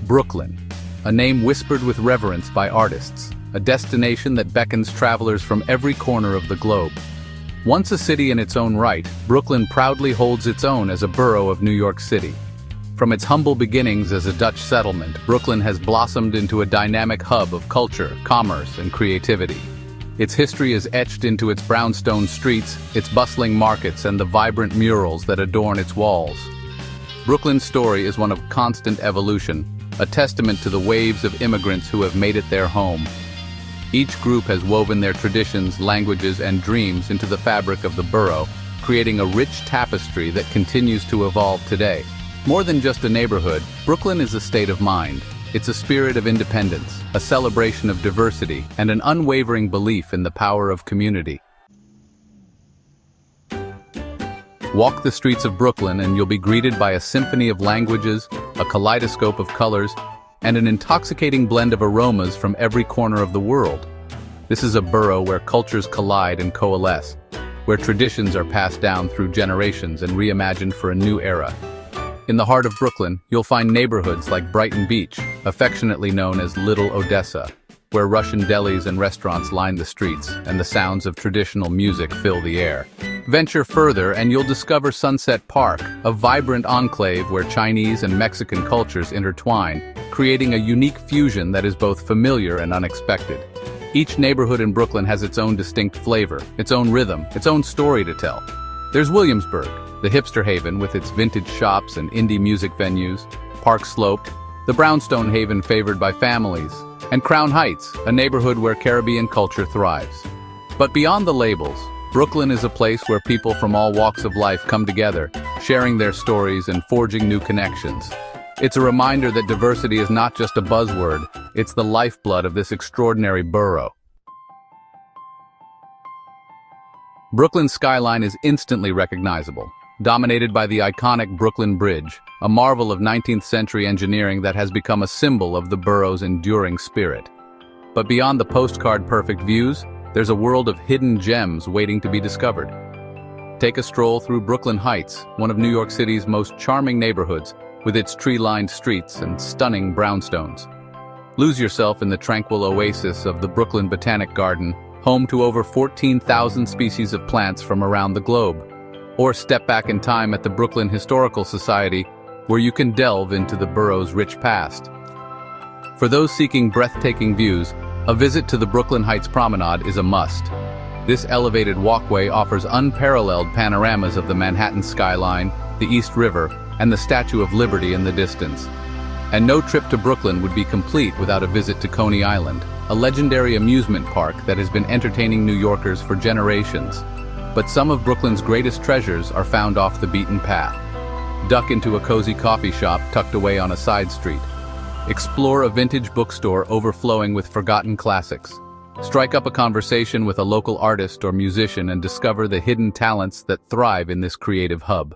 Brooklyn, a name whispered with reverence by artists, a destination that beckons travelers from every corner of the globe. Once a city in its own right, Brooklyn proudly holds its own as a borough of New York City. From its humble beginnings as a Dutch settlement, Brooklyn has blossomed into a dynamic hub of culture, commerce, and creativity. Its history is etched into its brownstone streets, its bustling markets, and the vibrant murals that adorn its walls. Brooklyn's story is one of constant evolution, a testament to the waves of immigrants who have made it their home. Each group has woven their traditions, languages, and dreams into the fabric of the borough, creating a rich tapestry that continues to evolve today. More than just a neighborhood, Brooklyn is a state of mind. It's a spirit of independence, a celebration of diversity, and an unwavering belief in the power of community. Walk the streets of Brooklyn and you'll be greeted by a symphony of languages, a kaleidoscope of colors, and an intoxicating blend of aromas from every corner of the world. This is a borough where cultures collide and coalesce, where traditions are passed down through generations and reimagined for a new era. In the heart of Brooklyn, you'll find neighborhoods like Brighton Beach, affectionately known as Little Odessa, where Russian delis and restaurants line the streets and the sounds of traditional music fill the air. Venture further and you'll discover Sunset Park, a vibrant enclave where Chinese and Mexican cultures intertwine, creating a unique fusion that is both familiar and unexpected. Each neighborhood in Brooklyn has its own distinct flavor, its own rhythm, its own story to tell. There's Williamsburg, the hipster haven with its vintage shops and indie music venues, Park Slope, the brownstone haven favored by families, and Crown Heights, a neighborhood where Caribbean culture thrives. But beyond the labels, Brooklyn is a place where people from all walks of life come together, sharing their stories and forging new connections. It's a reminder that diversity is not just a buzzword, it's the lifeblood of this extraordinary borough. Brooklyn's skyline is instantly recognizable, dominated by the iconic Brooklyn Bridge, a marvel of 19th-century engineering that has become a symbol of the borough's enduring spirit. But beyond the postcard-perfect views, there's a world of hidden gems waiting to be discovered. Take a stroll through Brooklyn Heights, one of New York City's most charming neighborhoods, with its tree-lined streets and stunning brownstones. Lose yourself in the tranquil oasis of the Brooklyn Botanic Garden, home to over 14,000 species of plants from around the globe. Or step back in time at the Brooklyn Historical Society, where you can delve into the borough's rich past. For those seeking breathtaking views, a visit to the Brooklyn Heights Promenade is a must. This elevated walkway offers unparalleled panoramas of the Manhattan skyline, the East River, and the Statue of Liberty in the distance. And no trip to Brooklyn would be complete without a visit to Coney Island, a legendary amusement park that has been entertaining New Yorkers for generations. But some of Brooklyn's greatest treasures are found off the beaten path. Duck into a cozy coffee shop tucked away on a side street. Explore a vintage bookstore overflowing with forgotten classics. Strike up a conversation with a local artist or musician and discover the hidden talents that thrive in this creative hub.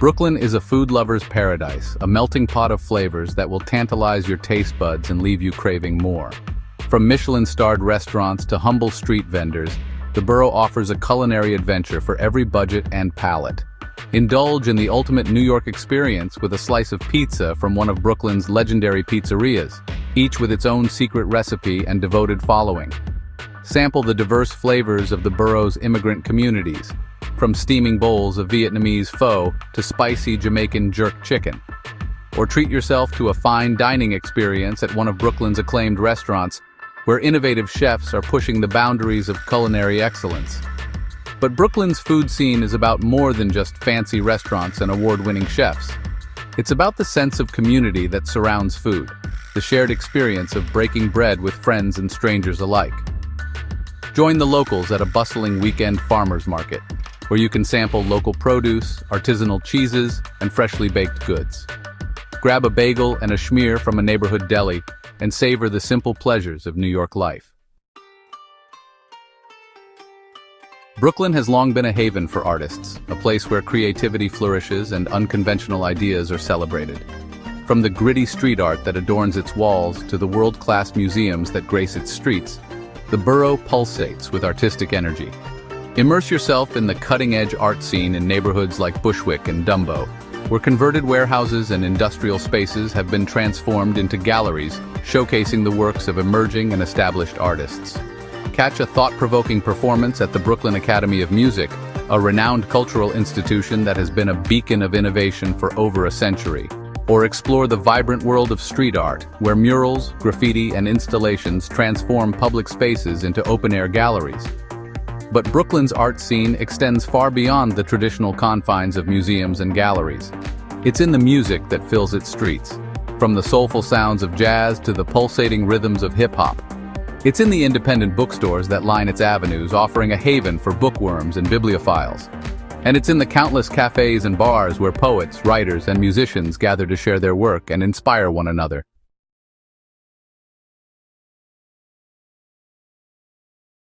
Brooklyn is a food lover's paradise, a melting pot of flavors that will tantalize your taste buds and leave you craving more. From Michelin-starred restaurants to humble street vendors, the borough offers a culinary adventure for every budget and palate. Indulge in the ultimate New York experience with a slice of pizza from one of Brooklyn's legendary pizzerias, each with its own secret recipe and devoted following. Sample the diverse flavors of the borough's immigrant communities, from steaming bowls of Vietnamese pho to spicy Jamaican jerk chicken. Or treat yourself to a fine dining experience at one of Brooklyn's acclaimed restaurants, where innovative chefs are pushing the boundaries of culinary excellence. But Brooklyn's food scene is about more than just fancy restaurants and award-winning chefs. It's about the sense of community that surrounds food, the shared experience of breaking bread with friends and strangers alike. Join the locals at a bustling weekend farmers market, where you can sample local produce, artisanal cheeses, and freshly baked goods. Grab a bagel and a schmear from a neighborhood deli, and savor the simple pleasures of New York life. Brooklyn has long been a haven for artists, a place where creativity flourishes and unconventional ideas are celebrated. From the gritty street art that adorns its walls to the world-class museums that grace its streets, the borough pulsates with artistic energy. Immerse yourself in the cutting-edge art scene in neighborhoods like Bushwick and Dumbo, where converted warehouses and industrial spaces have been transformed into galleries, showcasing the works of emerging and established artists. Catch a thought-provoking performance at the Brooklyn Academy of Music, a renowned cultural institution that has been a beacon of innovation for over a century. Or explore the vibrant world of street art, where murals, graffiti, and installations transform public spaces into open-air galleries. But Brooklyn's art scene extends far beyond the traditional confines of museums and galleries. It's in the music that fills its streets, from the soulful sounds of jazz to the pulsating rhythms of hip-hop. It's in the independent bookstores that line its avenues, offering a haven for bookworms and bibliophiles. And it's in the countless cafes and bars where poets, writers, and musicians gather to share their work and inspire one another.